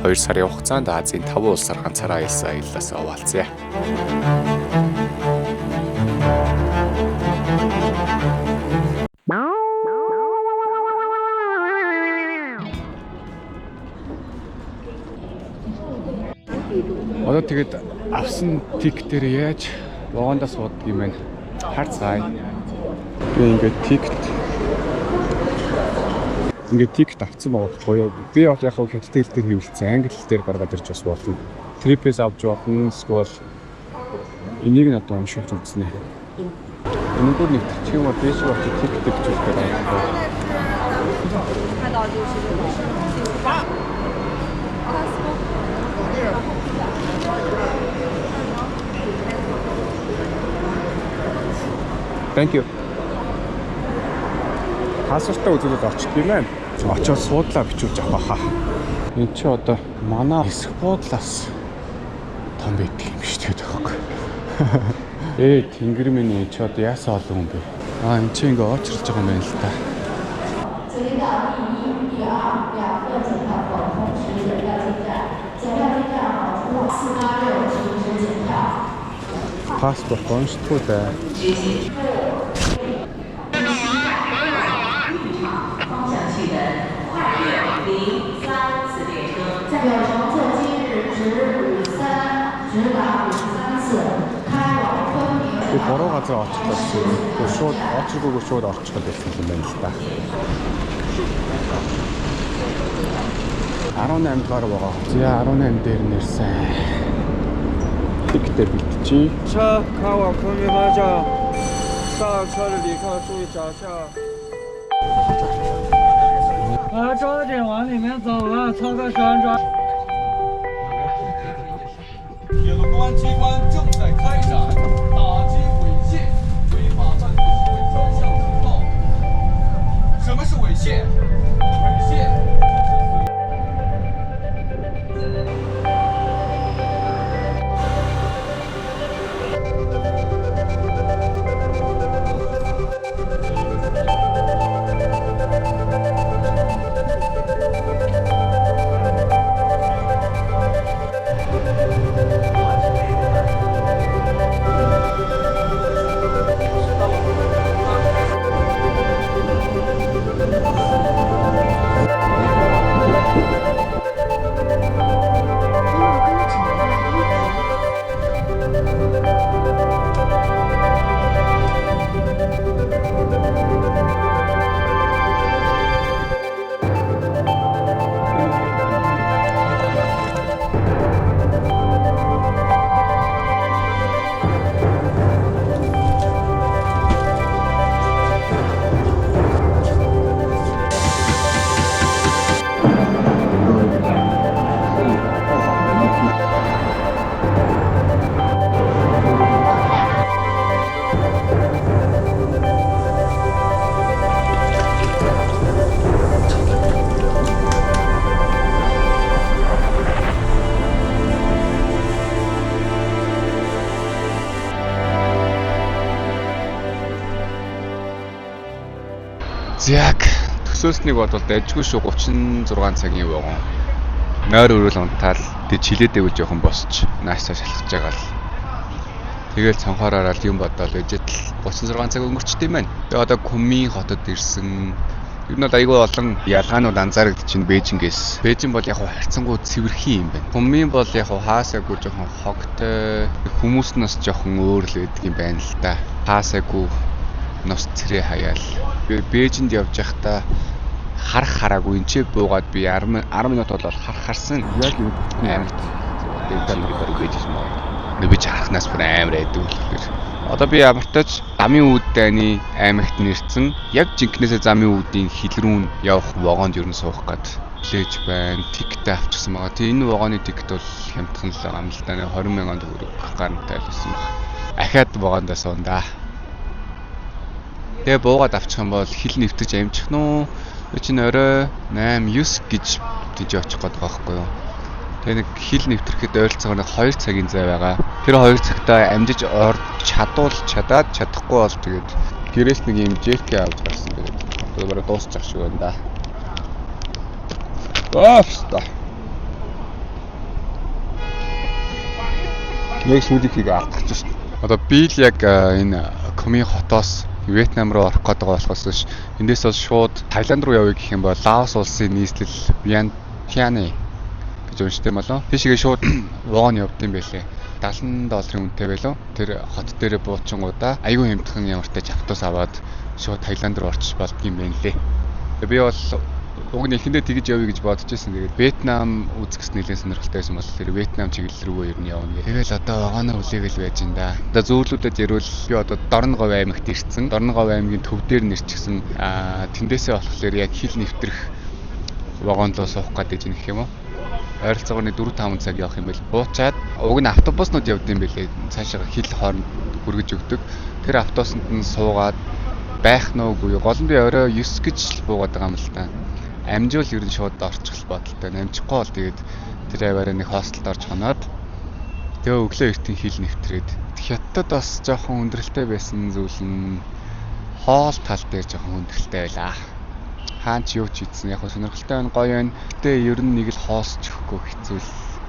2 сарын хугацаанд Азийн 5 улсаар ганцаараа аялсан аяллаас оваалцъя. Одоо тэгээд авсан тик дээр яаж вагондоо суудаг юм бэ? Харцгаая. Би ингээд тикт авсан байгаа боёо. Би яг хятад хэл дээр хэвлэлцэн англи хэл дээр гаргаад ирж бас болно. Трипээс авч болно. Эсвэл энийг нь одоо уншиж үзнэ. Өнөөдөр нэг тийм юм биш бол тикт гэж хэлдэг байна. Thank you. Хасартаа үзүүлээд орчих юм байна. Очоод суудлаа бичүүлж авах хаа. Энд чи одоо манай хэсэг буудлаас том байдаг юм шүү дээ тохог. Тэнгэр минь чи одоо яасан олон хүн бэ? Энд чи ингээ очролж байгаа юм байна л та. Паспорт онцлог да. Бороо газар очихлаа шууд очроггүй шууд орчих гэсэн юм байна л да. 18 дугаар байгаа. За 18 дээр нэрсэн. Тиктэй битчи. 车开往昆明方向，上车的旅客注意脚下。抓紧往里面走了，操作旋转。铁路公安机关正在开展打击猥亵、违法占有行为专项通报。什么是猥亵？猥亵。 Яг төсөөснийг бодвол дайжгүй шүү 36 цагийн вагон. Нойр өрөөл унтаал тэг чилээдээ жоохон босч наашаа шалхаж байгаа л. Тэгэл цанхаараараа юм бодоол ээжэд 36 цаг өнгөрчт юм байна. Тэгээ одоо Кунмин хотод ирсэн. Ер нь айгүй олон ялгаанууд анзаарэгдэж чинь Бээжингээс. Бээжин бол яг харьцангуй цэвэрхэн юм байна. Кунмин бол яг хаасаагүй жоохон хогтой. Хүмүүс нь бас жоохон өөр л байдаг юм байна л да. Хаасаагүй нос цэрээ хаяал. Бээжинд явж байхдаа хараагүй энэ ч буугаад би 10 минут болол харсан. Яг юм амар. Тэгээд нэг бийж юм аа. Би харахнаас бүр амар айдаг үлэхээр. Одоо би ямартаач замын үүддэйний аймагт нэрсэн. Яг жинкнээсээ замын үүдийн хил рүү явах вагонд ерөн суух гээд лээж байна. Тиктэй авчихсан байгаа. Тэгээ энэ вагоны тикт бол хямдхан л байгаа юм л да. 20,000 төгрөг гарантай байсан баг. Ахаад вагондоо суунда. Тэгээ буугаад авчих юм бол хил нэвтэж амжих нь би чинь орой 8-9 гэж тийж очих гээд байгаа байхгүй юу. Тэгээ нэг хил нэвтрэхэд ойролцоогоор 2 цагийн зай байгаа. Тэр 2 цагтаа амжиж чадаад чадахгүй бол тэгээд гэрээс нэг юм жэкэ авч гарсан. Тэгээд бараг дуусчих шиг байна да. Ааста. Яг сүүлийнхийг алдах гэж байна. Одоо би л яг энэ Коми хотоос Вьетнам руу орох гэдэг болохоос биш. Эндээс бол шууд Таиланд руу явъя гэх юм бол Лаос улсын нийслэл Vientiane гэж уншдаг болов. Тийшээ шууд вон явд юм байлээ. $70 үнэтэй байлоо. Тэр хот дээр буучингуудаа аюу хэмтхэн ямартай автобус аваад шууд Таиланд руу орчих болдгийм байна лээ. Би бол уг нь эхэндээ тэгж явъя гэж бодож байсан. Тэгээд Вьетнам үзэхс нэлээд сонирхолтой байсан бол тэр Вьетнам чиглэл рүүгээ ер нь явна гэх. Тэгэл одоо вагоноо үлээгээл байж ин да. Одоо зөөрлүүдэд ярил би одоо Дорноговь аймагт ирсэн. Дорноговь аймгийн төв дээр нэрчсэн тэндээсээ болохоор яг хил нэвтрэх вагонд руу суух гэдэг юм гэх юм уу. Ойролцоогоор 4-5 цаг явах юм байл. Буучаад уг нь автобуснууд явд юм байлээ. Цаашаа хил хооронд хүргэж өгдөг. Тэр автобусанд нь суугаад байх нь үгүй. Гол нь би орой 9 гэж буугаад байгаа юм л та. Амжуул ер нь шууд орчих бодолтой. Амжихгүй бол тэгээд тэр аваараа нэг хостелд орж хоноод тэгээ өглөө эртний хил нэвтрээд хятад бас жоохон өндөрлөлтэй байсан зүйл нь хоол тал дээр жоохон өндөрлөлтэй байлаа. Хаан ч юу ч ийдсэн яг сонирхолтой байна гоё байна. Гэтэ ер нь нэг л хоосч өгөхгүй хэцүү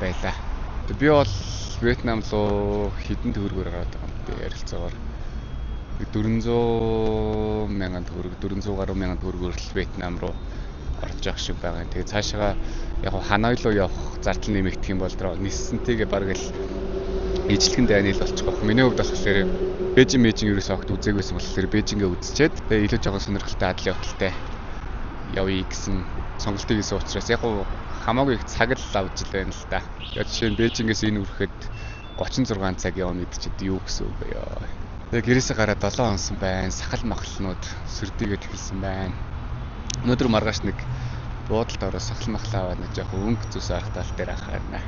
байлаа. Би бол Вьетнам руу хэдэн төгрөгөөр гараад байгаа юм бэ ярилцаагаар 400,000 төгрөг 400 гаруй мянган төгрөгөөр л Вьетнам руу орж явах шиг байгаа. Тэгээ цаашаа яг Ханой руу явах зардал нэмэгдэх юм бол ниссэнтэйгээ бараг л ижлэгэн дайнил болчих واخ. Миний хувьд болохоор Бээжин ерөөсөө огт үзээгүйсэн болохоор Бээжингээ үзчихэд тэгээ илүү жоохон сонирхолтой адлын хөтөлтэй явъя гэсэн сонголтыг хийсэн учраас яг хамаагүй их цаг л авч л байна л да. Яг жишээ нь Бээжингээс энэ үрэхэд 36 цаг явна гэдэг чинь юу гэсэн үг вэ? Тэгээ гэрээсээ гараад 7 хонсон байна. Сахал махалнууд сүрдийгээд хэлсэн байна. Өнөөдөр маргааш нэг буудалд ороо сахал махал аваад нэг жоохон өнгө зүс арах тал дээр ахаарна.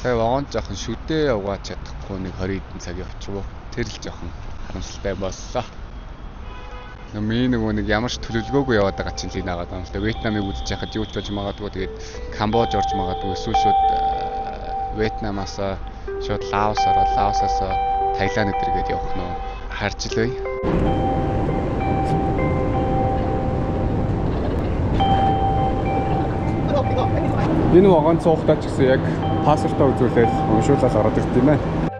Тэгээ вагонд жоохон шүдээ угааж чадахгүй нэг 20 хэдэн цаг явчихв. Тэр л жоохон харамсалтай боллоо. Миний нэг ямар ч төлөвлөгөөгүй яваад байгаа чинь л наагаад байна л да. Вьетнамыг үзэж яхад юу ч болж магадгүй тэгээд Камбож орж магадгүй эсвэл шууд Вьетнамаас шууд Лаос ороод Лаосоос Таиланд эдэргээд явах нь харж илвэ. Энэ вагон цуухтаа ч гэсэн яг паспортоо үзүүлээд уншуулаад ороод ирд юм байна.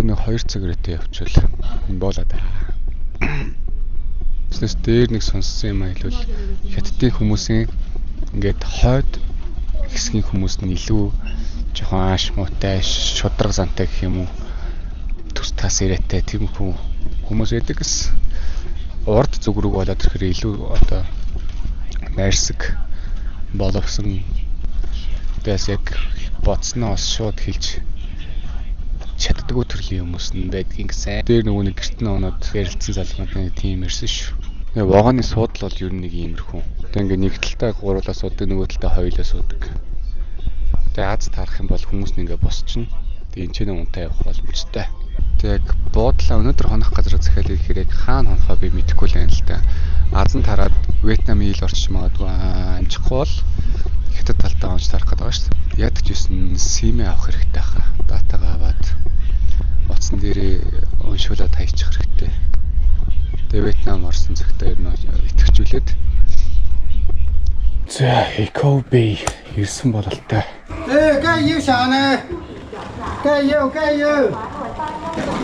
Нэг 2 цаг өрөөтэй явчихвал энэ болоод байгаа. Тэснээс дээр нэг сонссон юм айл бол хятадын хүмүүсийн ингээд хойд хэсгийн хүмүүс нь илүү жоохон ааш муутай, шудраг зантай гэх юм уу төс тас ирээтэй тийм хүмүүс байдаг гэсэн. Урд зүг рүү болоод ирэхээр илүү одоо найрсаг боловсон. Тэс яг боцноос шууд хэлж чаддгүй төрлийн хүмүүс нь байдгийн гэсэн. Дээр нөгөө нэг гэртэн оноод ярилцсан залгуудын тийм ирсэн шүү. Тэгээ вагоны суудал бол ер нь нэг иймэрхүү. Тэгээ ингээ нэг талтай гуруулаа суудаг, нөгөө талтай хоёулаа суудаг. Тэгээ аз таарах юм бол хүмүүс нь ингээ босчихно. Тэгээ энэ ч нэг унтаа явах бол мөчтэй. Тэгээ яг буудлаа өнөөдөр хонох газар захиалъя гэхээр яг хаана хонохоо би мэдэхгүй л байна л да. Азан тараад Вьетнамын ил орчих магадгүй амжихгүй бол хятад талтаа онч тарах гэдэг байгаа шүү дээ. Ядч юусэн симээ авах хэрэгтэй хаа. Датагаа аваад утсан дээрээ уншуулаад хайчих хэрэгтэй. Тэгээ Вьетнам орсон цагтаа ер нь итгэжүүлээд. За, Eco Bay ирсэн бололтой. Gai yêu sao nè? Gai yêu.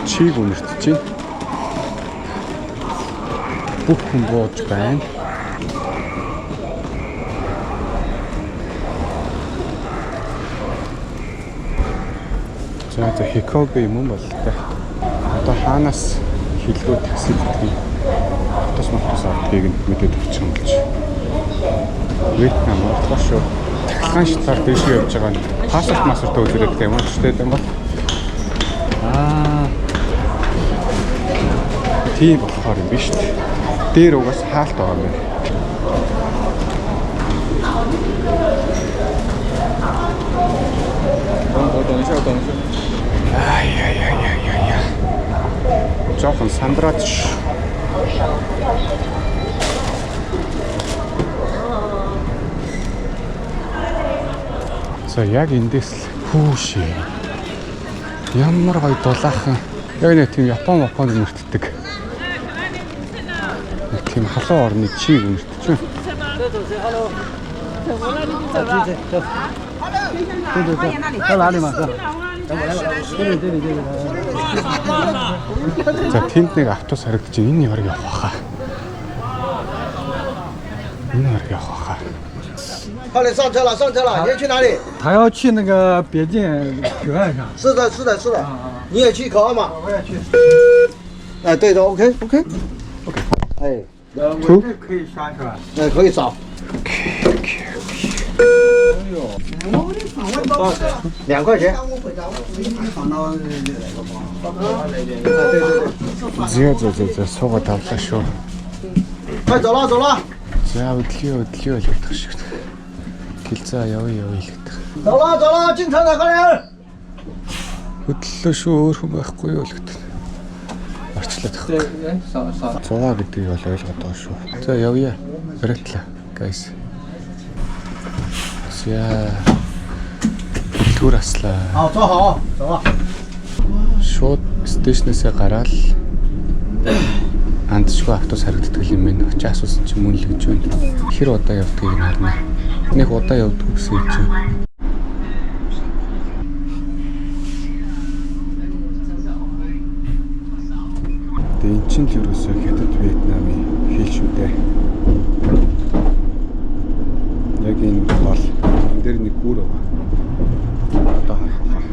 Чиг үнэртэж байна. Бүх хүн бууж байна. За Eco Bay юм бололтой. Одоо хаанаас хилгүү такси гэдгийг автос мотос авдгийг нь мэдээд өгч юм болж. Вьетнам орох шүү. Цахилгаан шатаар дэш явж байгаа нь пассворд масварт үзүүлээд юм уу ч тийм бол. Тийм болохоор юм биш үү? Дээр угаас хаалт байгаа юм байна. Ай. Жохон сандраад ш. За яг эндээс л хүүшээ. Ямар гоё дулаахан. Яг нэг тийм Японд мөртдөг. Нэг тийм халуун орны чиг мөртдөж байна. За тэнд нэг автобус харагдаж байна. Энэ яриг явах хаа. Энэ яриг явах хаа. 快点上车了，上车了！你要去哪里？他要去那个边境口岸上。是的，是的，是的。你也去口岸吗？我也去。哎，对的，OK。哎，我这可以刷是吧？可以扫。2块钱。Зөө суугаад тавлаа шүү. 快走了，走了。 За өдлөө л ядах шиг. Гэлзээ явъя гэдэг. 走了，进车了，快点。 Хөдлөө шүү өөр хүн байхгүй юу л гэдэг. Орчлоод байгаа. 100 гэдгийг бол ойлгоод байгаа шүү. За явъя. Баритлаа. Guys. За. Түр аслаа. 好，坐好，走吧。 Шууд стейшнээсээ гараад андчгүй автобус харагддаг юм байна. Очиж асуусан чинь мөн л гэж байна. Хэр удаа явдгийг нь харна. Нэг удаа явдаг гэсэн юм чинь. Тэгээ эн чинь л ерөөсөө хятад Вьетнамын хил шүү дээ. Яг энэ бол энэ дээр нэг гүр байгаа. Одоо харах.